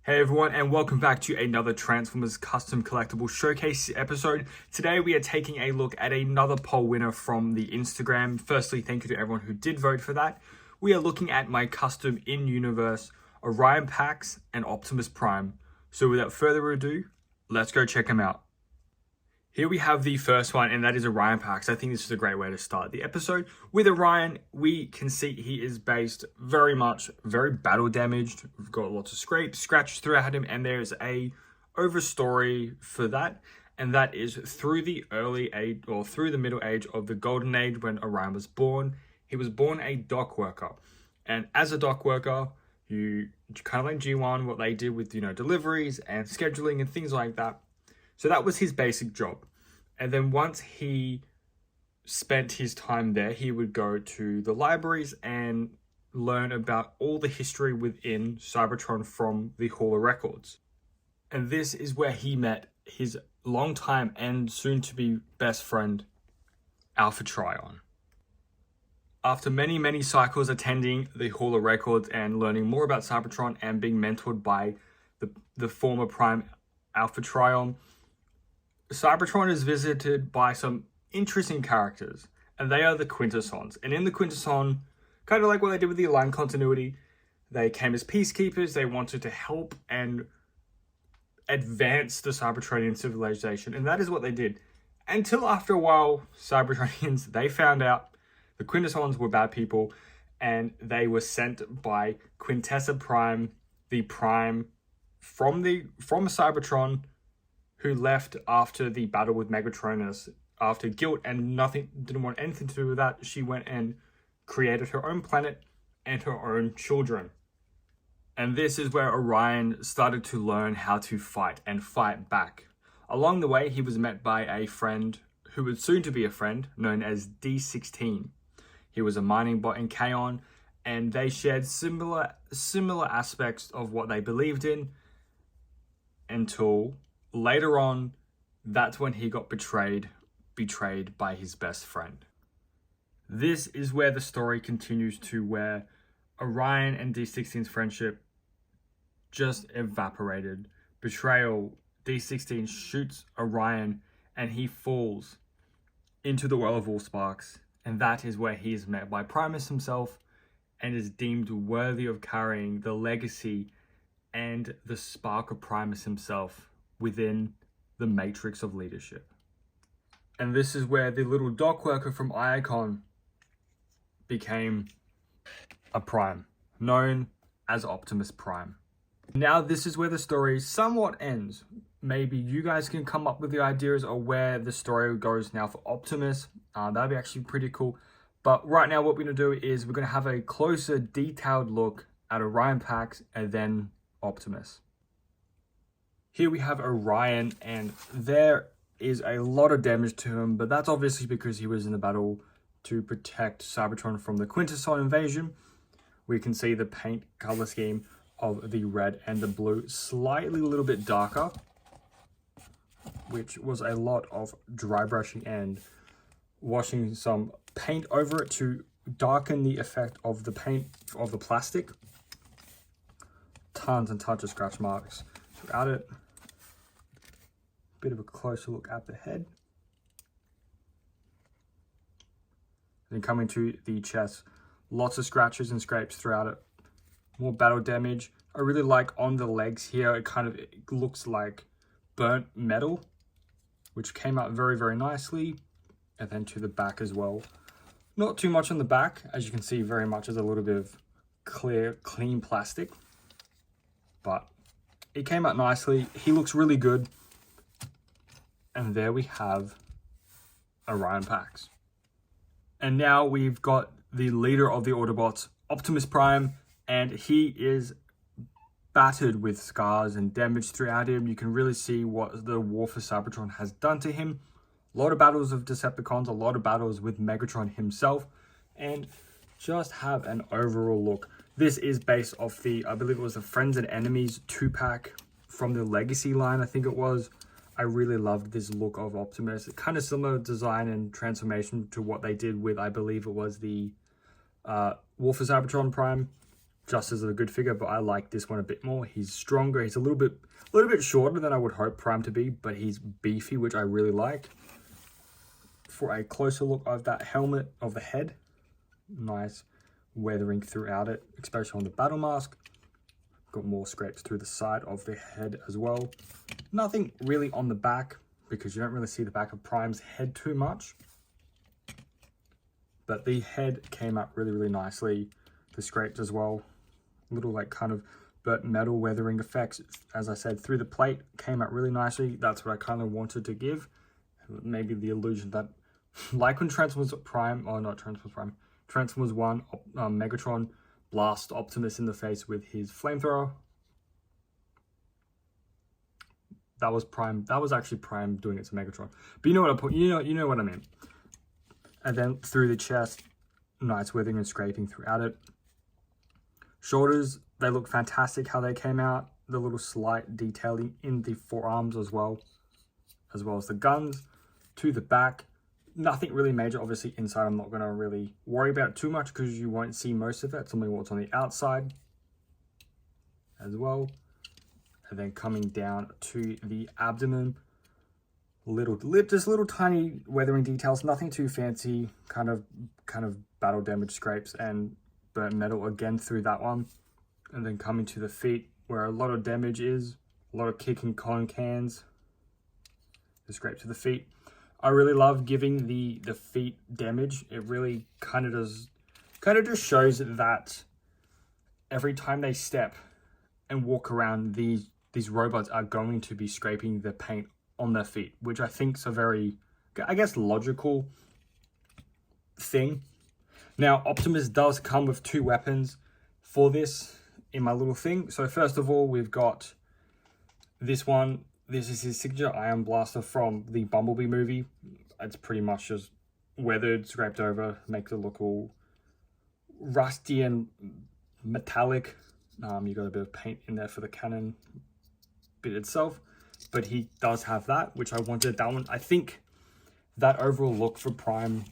Hey everyone, and welcome back to another Transformers Custom Collectible Showcase episode. Today we are taking a look at another poll winner from the Instagram. Firstly, thank you to everyone who did vote for that. We are looking at my custom in-universe Orion Pax and Optimus Prime. So without further ado, let's go check them out. Here we have the first one, and that is Orion Pax. I think this is a great way to start the episode. With Orion, we can see he is based very battle damaged. We've got lots of scratches throughout him, and there's a overstory for that. And that is through the early age, or through the middle age of the Golden Age when Orion was born. He was born a dock worker. And as a dock worker, you kind of like G1, what they did with, deliveries and scheduling and things like that. So that was his basic job. And then once he spent his time there, he would go to the libraries and learn about all the history within Cybertron from the Hall of Records. And this is where he met his longtime and soon-to-be best friend, Alpha Trion. After many cycles attending the Hall of Records and learning more about Cybertron and being mentored by the former Prime Alpha Trion, Cybertron is visited by some interesting characters, and they are the Quintessons. And in the Quintesson, kind of like what they did with the Aligned Continuity, they came as peacekeepers. They wanted to help and advance the Cybertronian civilization, and that is what they did. Until after a while, Cybertronians, they found out the Quintessons were bad people, and they were sent by Quintessons Prime, the Prime from Cybertron, who left after the battle with Megatronus. After guilt and didn't want anything to do with that, she went and created her own planet and her own children. And this is where Orion started to learn how to fight and fight back. Along the way, he was met by a friend who would soon to be a friend, known as D16. He was a mining bot in Kaon, and they shared similar aspects of what they believed in until later on, that's when he got betrayed by his best friend. This is where the story continues to where Orion and D16's friendship just evaporated. Betrayal, D16 shoots Orion and he falls into the Well of All Sparks. And that is where he is met by Primus himself and is deemed worthy of carrying the legacy and the spark of Primus himself within the matrix of leadership. And this is where the little dock worker from Icon became a Prime, known as Optimus Prime. Now this is where the story somewhat ends. Maybe you guys can come up with the ideas of where the story goes now for Optimus. That'd be actually pretty cool. But right now what we're going to do is we're going to have a closer detailed look at Orion Pax and then Optimus. Here we have Orion, and there is a lot of damage to him, but that's obviously because he was in the battle to protect Cybertron from the Quintesson invasion. We can see the paint color scheme of the red and the blue slightly a little bit darker, which was a lot of dry brushing and washing some paint over it to darken the effect of the paint of the plastic. Tons and tons of scratch marks throughout it. Bit of a closer look at the head. Then coming to the chest, lots of scratches and scrapes throughout it. More battle damage. I really like on the legs here, it looks like burnt metal, which came out very nicely. And then to the back as well. Not too much on the back, as you can see, very much as a little bit of clean plastic. But it came out nicely. He looks really good. And there we have Orion Pax. And now we've got the leader of the Autobots, Optimus Prime, and he is battered with scars and damage throughout him. You can really see what the War for Cybertron has done to him. A lot of battles of Decepticons, a lot of battles with Megatron himself, and just have an overall look. This is based off the, I believe it was the Friends and Enemies 2-pack from the Legacy line, I think it was. I really loved this look of Optimus. Kind of similar design and transformation to what they did with, I believe it was the War for Cybertron Prime. just as a good figure, but I like this one a bit more. He's stronger. He's a little bit shorter than I would hope Prime to be, but he's beefy, which I really like. For a closer look of that helmet, of the head, nice weathering throughout it, especially on the battle mask. Got more scrapes through the side of the head as well. Nothing really on the back, because you don't really see the back of Prime's head too much. But the head came up really, really nicely. The scrapes as well. Little like kind of burnt metal weathering effects, as I said, through the plate came out really nicely. That's what I kind of wanted to give. Maybe the illusion that, like when Transformers Prime, or not Transformers Prime, Transformers 1, Megatron blast Optimus in the face with his flamethrower. That was Prime. That was actually Prime doing it to Megatron. But you know what I put. You know what I mean. And then through the chest, nice weathering and scraping throughout it. Shoulders, they look fantastic how they came out. The little slight detailing in the forearms as well as the guns. To the back, nothing really major. Obviously inside I'm not going to really worry about too much because you won't see most of it. It's only what's on the outside as well. And then coming down to the abdomen, just little tiny weathering details, nothing too fancy, kind of battle damage scrapes and burnt metal again through that one. And then coming to the feet where a lot of damage is, a lot of kicking con cans, the scrape to the feet. I really love giving the feet damage. It really kind of just shows that every time they step and walk around, these robots are going to be scraping the paint on their feet, which I think is a very, I guess, logical thing. Now, Optimus does come with 2 weapons for this in my little thing. So first of all, we've got this one. This is his signature Iron Blaster from the Bumblebee movie. It's pretty much just weathered, scraped over, makes it look all rusty and metallic. You got a bit of paint in there for the cannon bit itself, but he does have that, which I wanted. That one, I think that overall look for Prime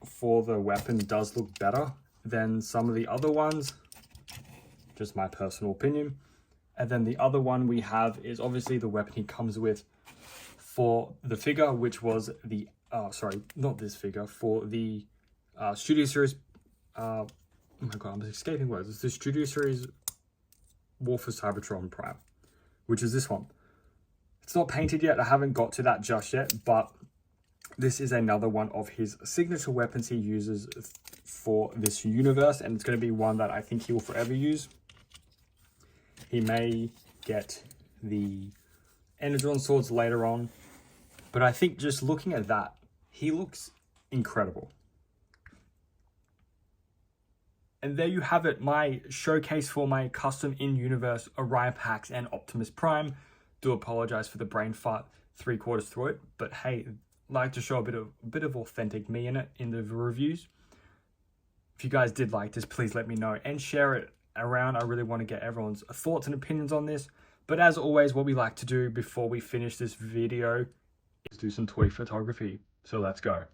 for the weapon does look better than some of the other ones, just my personal opinion. And then the other one we have is obviously the weapon he comes with for the figure, which was the sorry, not this figure, for the Studio Series, oh my god, I'm escaping words. It's the Studio Series War for Cybertron Prime, which is this one. It's not painted yet. I haven't got to that just yet, but this is another one of his signature weapons he uses for this universe, and it's going to be one that I think he will forever use. He may get the Energon swords later on, but I think just looking at that, he looks incredible. And there you have it, my showcase for my custom in-universe Orion Pax and Optimus Prime. Do apologize for the brain fart 3/4 through it, but hey, like to show a bit of authentic me in it in the reviews. If you guys did like this, please let me know and share it around. I really want to get everyone's thoughts and opinions on this. But as always, what we like to do before we finish this video is do some toy photography. So let's go.